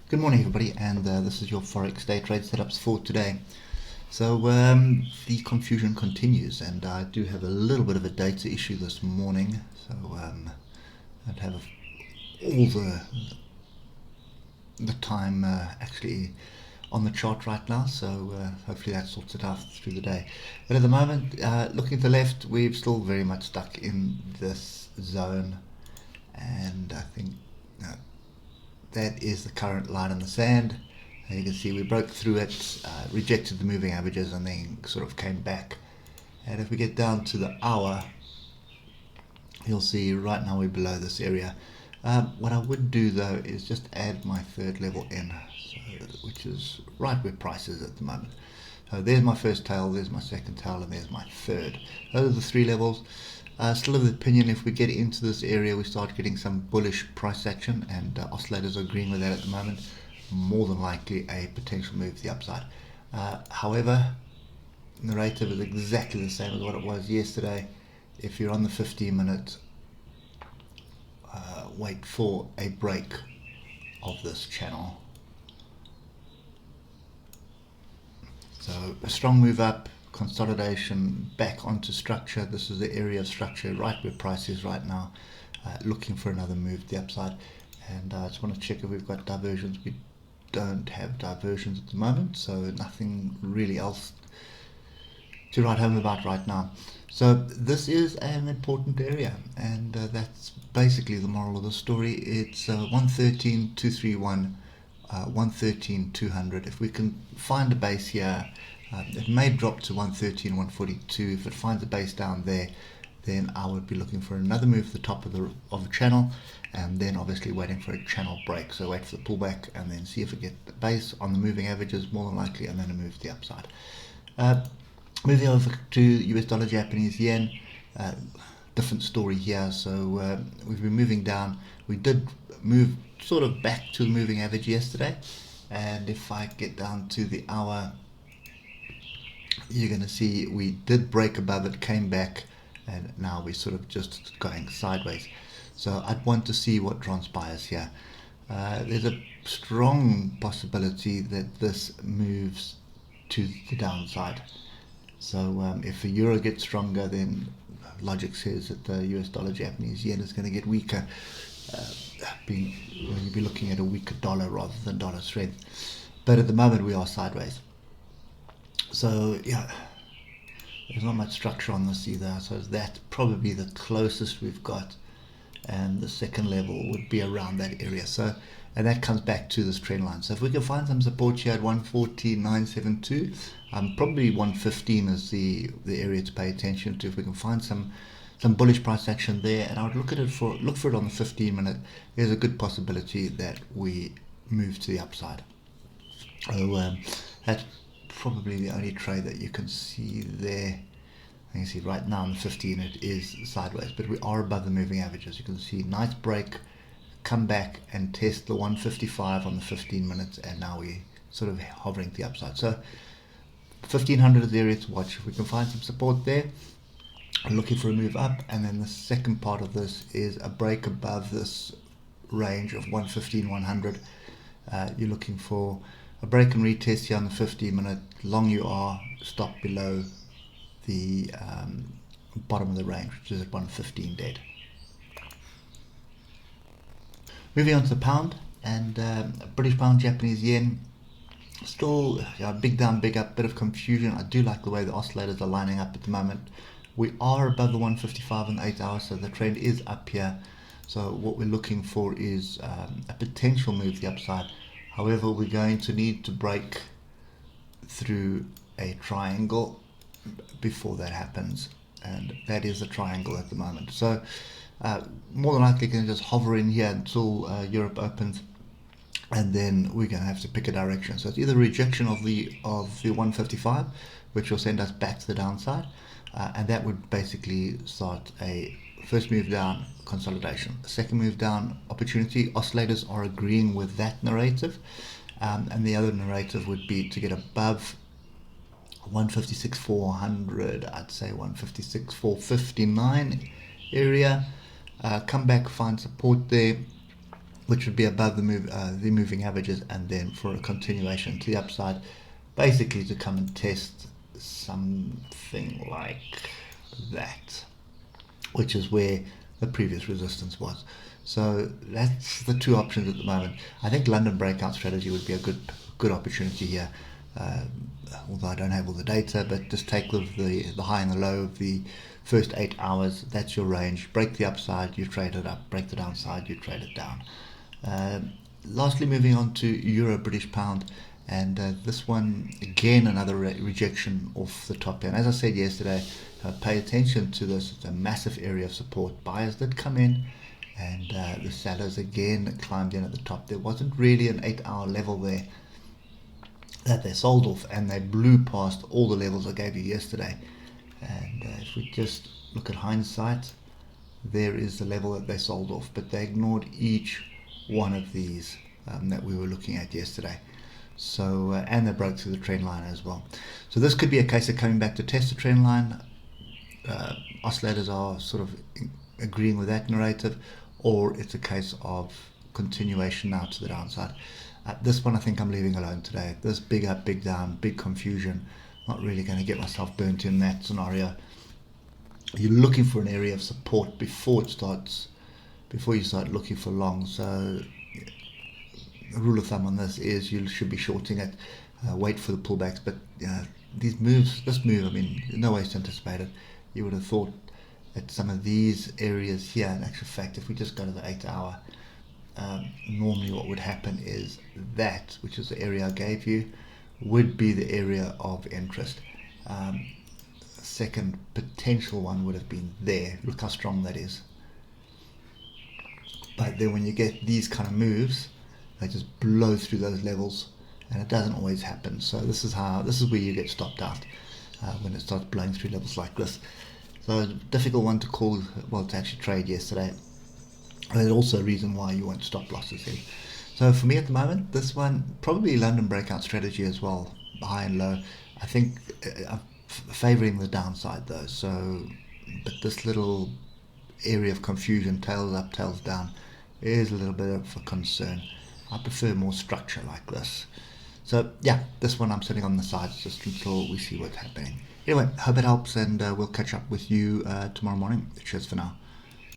Good morning everybody, and this is your Forex Day trade setups for today. So the confusion continues, and I do have a little bit of a data issue this morning, so I don't have all the time actually on the chart right now, so hopefully that sorts it out through the day. But at the moment, looking to the left, we're still very much stuck in this zone, and I think that is the current line in the sand. And you can see we broke through it, rejected the moving averages, and then sort of came back. And if we get down to the hour, you'll see right now we're below this area. What I would do though is just add my third level in, which is right where price is at the moment. So there's my first tail, there's my second tail, and there's my third. Those are the three levels. Still of the opinion, if we get into this area, we start getting some bullish price action, and oscillators are agreeing with that at the moment. More than likely a potential move to the upside. However, narrative is exactly the same as what it was yesterday. If you're on the 15-minute, wait for a break of this channel. So a strong move up, consolidation back onto structure. This is the area of structure right where price is right now, looking for another move to the upside. And I just want to check if we've got diversions. We don't have diversions at the moment, so nothing really else to write home about right now. So this is an important area, and that's basically the moral of the story. It's 113.231, 113.200. If we can find a base here, it may drop to 113.142. If it finds a base down there, then I would be looking for another move at the top of the channel, and then obviously waiting for a channel break. So wait for the pullback and then see if we get the base on the moving averages, more than likely, and then a move to the upside. Moving over to US dollar Japanese yen, different story here. So we've been moving down. We did move sort of back to the moving average yesterday, and if I get down to the hour, you're going to see we did break above it, came back, and now we're sort of just going sideways. So I'd want to see what transpires here. There's a strong possibility that this moves to the downside. So if the euro gets stronger, then logic says that the US dollar Japanese yen is going to get weaker. You'll be looking at a weaker dollar rather than dollar strength. But at the moment we are sideways. So yeah, there's not much structure on this either. So that's probably the closest we've got, and the second level would be around that area. So, and that comes back to this trend line. So if we can find some support here at 114.972, probably 115 is the area to pay attention to. If we can find some bullish price action there, and I would look for it on the 15-minute. There's a good possibility that we move to the upside. So that's probably the only trade that you can see there. You can see right now on the 15 it is sideways, but we are above the moving averages. You can see nice break, come back and test the 155 on the 15 minutes, and now we're sort of hovering to the upside. So 1500 is the area to watch. If we can find some support there, I'm looking for a move up, and then the second part of this is a break above this range of 115.100. You're looking for a break and retest here on the 15-minute. Long you are, stop below the bottom of the range, which is at 115 dead. Moving on to the pound, and British pound, Japanese yen. Still big down, big up, bit of confusion. I do like the way the oscillators are lining up at the moment. We are above the 155 on the 8 hours, so the trend is up here. So what we're looking for is a potential move to the upside. However, we're going to need to break through a triangle before that happens, and that is a triangle at the moment. So more than likely going to just hover in here until Europe opens, and then we're going to have to pick a direction. So it's either rejection of the 155, which will send us back to the downside, and that would basically start a first move down, consolidation. Second move down, opportunity. Oscillators are agreeing with that narrative, and the other narrative would be to get above 156.400, I'd say 156.459 area, come back, find support there, which would be above the moving averages, and then for a continuation to the upside, basically to come and test something like that, which is where the previous resistance was. So that's the two options at the moment. I think London breakout strategy would be a good opportunity here. Although I don't have all the data, but just take the high and the low of the first 8 hours. That's your range. Break the upside, you trade it up. Break the downside, you trade it down. Lastly, moving on to Euro British Pound, and this one again another rejection off the top end. As I said yesterday, pay attention to this. It's a massive area of support. Buyers did come in, and the sellers again climbed in at the top. There wasn't really an 8-hour level there that they sold off, and they blew past all the levels I gave you yesterday. And if we just look at hindsight, there is the level that they sold off, but they ignored each one of these that we were looking at yesterday. So and they broke through the trend line as well. So this could be a case of coming back to test the trend line. Oscillators are sort of agreeing with that narrative, or it's a case of continuation now to the downside. This one I think I'm leaving alone today. This big up, big down, big confusion. Not really going to get myself burnt in that scenario. You're looking for an area of support before you start looking for long. So the rule of thumb on this is you should be shorting it, wait for the pullbacks. But this move, I mean, no ways to anticipate it. You would have thought that some of these areas here, in actual fact, if we just go to the 8-hour, normally what would happen is that, which is the area I gave you, would be the area of interest. Second potential one would have been there. Look how strong that is. But then when you get these kind of moves, they just blow through those levels, and it doesn't always happen. So this is where you get stopped out when it starts blowing through levels like this. So difficult one to call, well, to actually trade yesterday. There's also a reason why you want stop losses here. So for me at the moment, this one probably London breakout strategy as well, high and low. I think I'm favouring the downside though. So, but this little area of confusion, tails up, tails down, is a little bit of a concern. I prefer more structure like this. So yeah, this one I'm sitting on the sides just until we see what's happening. Anyway, hope it helps, and we'll catch up with you tomorrow morning. Cheers for now.